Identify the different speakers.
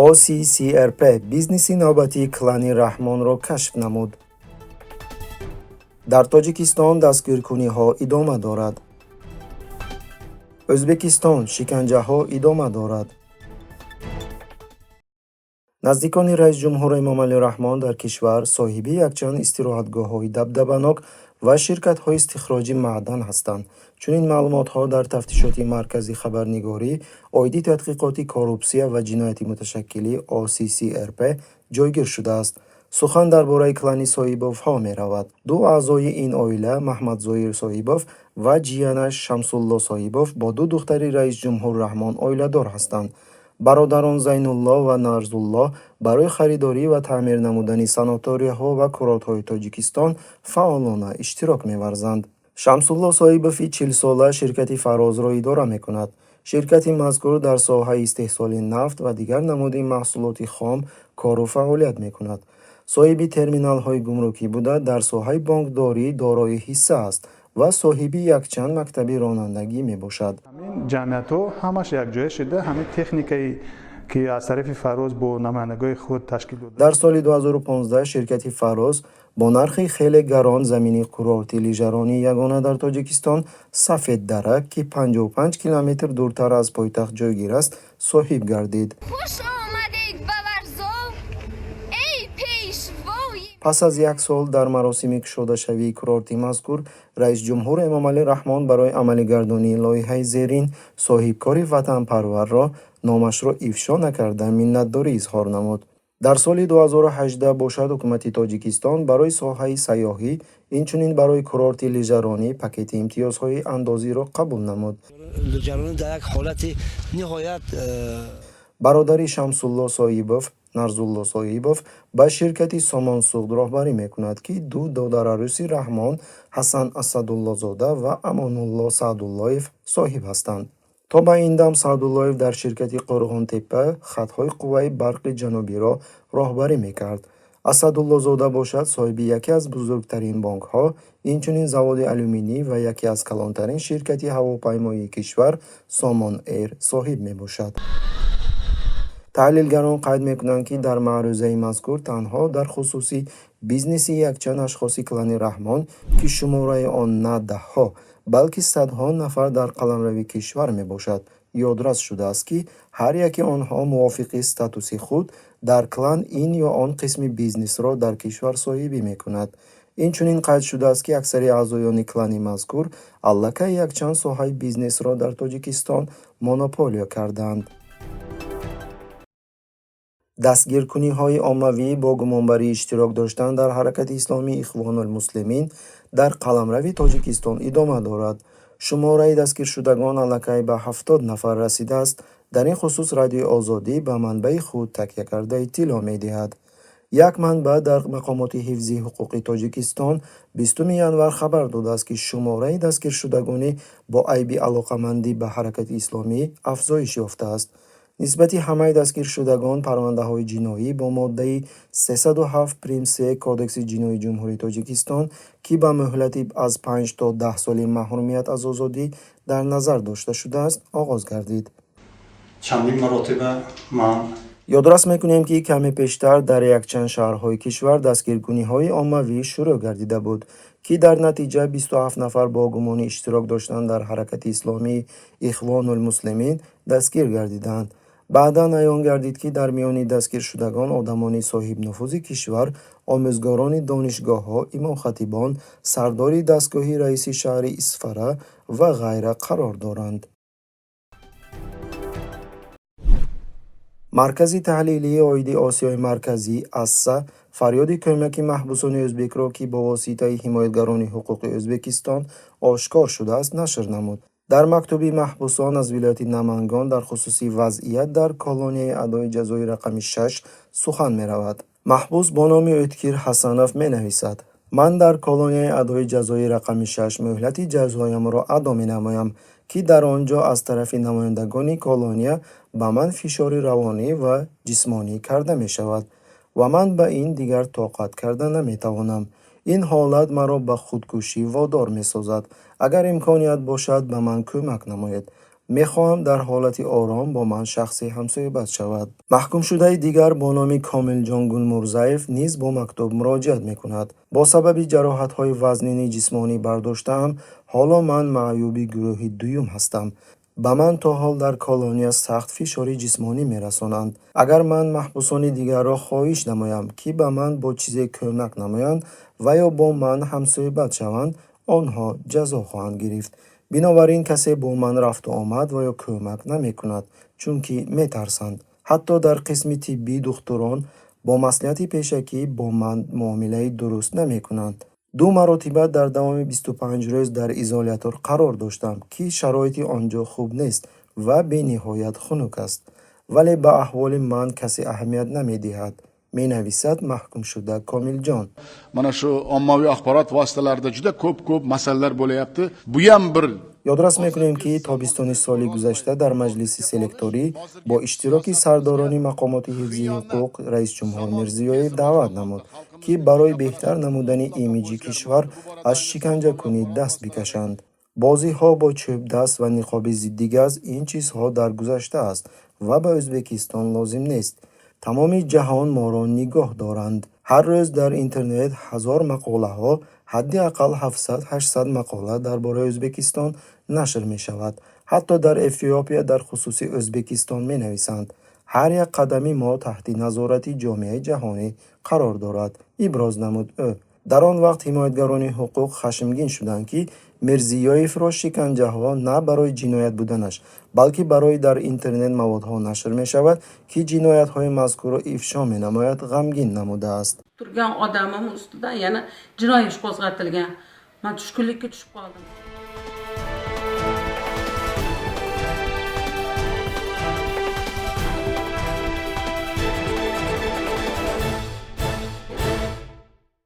Speaker 1: OCCRP бизнеси навбатии клани Раҳмонро кашф намуд. Дар Тоҷикистон дастгиркуниҳо идома дорад. O'zbekiston шиканҷаҳо идома дорад. наздикони раис ҷумҳур Эмомалӣ Раҳмон дар кишвар соҳиби якчанд истироҳатгоҳҳои дабдабанок ва ширкатҳои истихроҷи маъдан ҳастанд. Чунин маълумотҳо дар тафтишоти Маркази хабарнигорӣ оиди тадқиқоти коррупсия ва ҷинояти муташаккилӣ OCCRP ҷойгир шудааст. сухан дар бораи клани Соҳибовҳо меравад. Ду аъзои ин оила, Маҳмадзоир Соҳибов ва ҷиянаш Шамсулло Соҳибов, бо ду духтари раис ҷумҳур Раҳмон оиладор ҳастанд. бародарон Зайнулло ва Нарзулло барои харидорӣ ва таъмир намудани санаторияҳо ва курортҳои Тоҷикистон фаъолона иштирок меварзанд. Шамсулло Соҳибови 40-сола ширкати Фарозро идора мекунад. ширкати мазкур дар соҳаи истеҳсоли нафт ва дигар намуди маҳсулоти хом кору фаъолият мекунад. соҳиби терминалҳои гумрукӣ буда, дар соҳаи бонкдорӣ дорои ҳисса аст ва соҳиби якчанд мактаби ронандагӣ мебошад.
Speaker 2: ҳамин ҷамъиятҳо ҳамаш якҷоя шуда, ҳамин техникаи ки аз тарафи Фароз бо намояндагои худ ташкил дода. Дар
Speaker 1: соли 2015 ширкати Фароз бо нархи хеле гарон замини курорти лижаронии ягона дар Тоҷикистон Сафед Дара, ки 55 километр дуртар аз пойтахт ҷойгир аст, соҳиб гардид. пас аз як сол дар маросими кушодашавии курорти мазкур, раис ҷумҳур Эмомалӣ Раҳмон барои амалигардонии лоиҳаи зерин соҳибкори ватанпарварро номашро ифшо накарда миннатдорӣ изҳор намуд. дар соли 2018 бошад ҳукумати Тоҷикистон барои соҳаи сайёҳӣ, инчунин барои курорти лижаронӣ пакети имтиёзҳои андозиро қабул намуд. бародари Шамсулло Соҳибов, Нарзулло Соҳибов, ба ширкати Somonsugd роҳбарӣ мекунад, ки ду додараруси Раҳмон, Ҳасан Асадуллозода ва Амонулло Саъдуллоев соҳиб ҳастанд. то ба ин дам Саъдуллоев дар ширкати Қурғонтеппа хатҳои қувваи барқи ҷанубиро роҳбарӣ мекард. Асадуллозода бошад соҳиби яке аз бузургтарин бонкҳо, инчунин заводи алюминӣ ва яке аз калонтарин ширкати ҳавопаймоии кишвар Somon Air соҳиб мебошад. таҳлилгарон қайд мекунанд, ки дар маърузаи мазкур танҳо дар хусуси бизнеси якчанд ашхоси клани Раҳмон, ки шумораи он на даҳҳо, балки садҳо нафар дар қаламрави кишвар мебошад, ёдрас шудааст, ки ҳар яки онҳо мувофиқи статуси худ дар клан ин ё он қисми бизнесро дар кишвар соҳибӣ мекунад. инчунин қайд шудааст, ки аксари аъзоёни клани мазкур аллакай якчанд соҳаи бизнесро дар Тоҷикистон монополия кардаанд. дастгиркуниҳои оммавӣ бо гумонбарии иштирок доштан дар ҳаракати исломии Ихвонулмуслимин дар қаламрави Тоҷикистон идома дорад. шумораи дастгиршудагон аллакай ба 70 нафар расидааст. дар ин хусус Радиои Озодӣ ба манбаи худ такя карда иттилоъ медиҳад. як манбаъ дар мақомоти ҳифзи ҳуқуқи Тоҷикистон 20 январ хабар додааст, ки шумораи дастгиршудагони бо айби алоқамандӣ ба ҳаракати исломӣ афзоиш ёфтааст. нисбати ҳамаи дастгиршудагон парвандаҳои ҷиноӣ бо моддаи 307-3 Кодекси ҷиноии ҷумҳурии Тоҷикистон, ки ба муҳлати аз 5 то 10 соли маҳрумият аз озодӣ дар назар дошта шудааст, оғоз гардид.
Speaker 3: чандин маротиба ман
Speaker 1: ёдрас мекунем, ки каме пештар дар якчанд шаҳрҳои кишвар дастгиркуниҳои оммавӣ шурӯъ гардида буд, ки дар натиҷа 27 нафар бо гумони иштирок доштан дар ҳаракати исломии Ихвонулмуслимин дастгир гардиданд. баъдан аён гардид, ки дар миёни дастгиршудагон одамони соҳибнуфузи кишвар, омӯзгорони донишгоҳҳо, имомхатибон, сардори дастгоҳи раиси шаҳри Исфара ва ғайра қарор доранд. маркази таҳлилии оиди Осиёи Марказӣ (АССА) фарёди кӯмаки маҳбусони ӯзбекро, ки бо воситаи ҳимоятгарони ҳуқуқи Ӯзбекистон ошкор шудааст, нашр намуд. дар мактуби маҳбусон аз вилояти Намангон дар хусуси вазъият дар колонияи адои ҷазои рақами 6 сухан меравад. маҳбус бо номи O'tkir Ҳасанов менависад: ман дар колонияи адои ҷазои рақами 6 муҳлати ҷазоямро адо менамоям, ки дар он ҷо аз тарафи намояндагони колония ба ман фишори равонӣ ва ҷисмонӣ карда мешавад ва ман ба ин дигар тоқат карда наметавонам. ин ҳолат маро ба худкушӣ водор месозад. агар имконият бошад, ба ман кӯмак намоед. мехоҳам дар ҳолати ором бо ман шахсӣ ҳамсоҳибат шавад. Маҳкумшудаи дигар бо номи Комилҷон Гулмурзаев низ бо мактуб муроҷиат мекунад. Бо сабаби ҷароҳатҳои вазнини ҷисмонӣ бардоштаам, ҳоло ман маъюби гурӯҳи дуюм ҳастам. ба ман то ҳол дар колония сахт фишори ҷисмонӣ мерасонанд. Агар ман маҳбусони дигарро хоҳиш намоям, ки ба ман бо чизе кӯмак намоянд ва ё бо ман ҳамсоҳибат шаванд, онҳо ҷазо хоҳанд гирифт. бинобар ин касе бо ман рафту омад ва ё кӯмак намекунад, чунки метарсанд. ҳатто дар қисми тиббӣ духтурон бо маслиҳати пешакӣ бо ман муомилаи дуруст намекунанд. 2 маротиба дар давоми 25 рӯз дар изолятор қарор доштам, ки шароити он ҷо хуб нест ва бениҳоят хунук аст. вале ба аҳволи ман касе аҳамият намедиҳад, менависад маҳкумшуда Комилҷон.
Speaker 4: Mana shu ommaviy axborot vositalarida juda ko'p masalalar bo'layapti. Bu ham bir
Speaker 1: ёдрас мекунем, ки тобистони соли гузашта дар маҷлиси селекторӣ бо иштироки сардорони мақомоти ҳифзи ҳуқуқ раисҷумҳур Мирзиёев даъват намуд, ки барои беҳтар намудани имиҷи кишвар аз шиканҷакунӣ даст бикашанд. бозиҳо бо чӯбдаст ва ниқоби зидди газ ин чизҳо дар гузашта аст ва ба Ӯзбекистон лозим нест. тамоми ҷаҳон моро нигоҳ доранд. ҳар рӯз дар интернет ҳазор мақолаҳо, ҳадди аққал 700-800 мақола дар бораи Ӯзбекистон нашр мешавад. ҳатто дар Эфиопия дар хусуси Ӯзбекистон менависанд. ҳар як қадами мо таҳти назорати ҷомеаи ҷаҳонӣ қарор дорад, иброз намуд ӯ. дар он вақт ҳимоятгарони ҳуқуқ хашмгин шуданд, ки Мирзиёевро шиканҷаҳо на барои ҷиноят буданаш, балки барои дар интернет маводҳо нашр мешавад, ки ҷиноятҳои мазкурро ифшо менамояд, ғамгин намудааст.
Speaker 5: turgan odamim ustidan yana jinoiy ish qo'zg'atilgan. Men tushkunlikka tushib qoldim.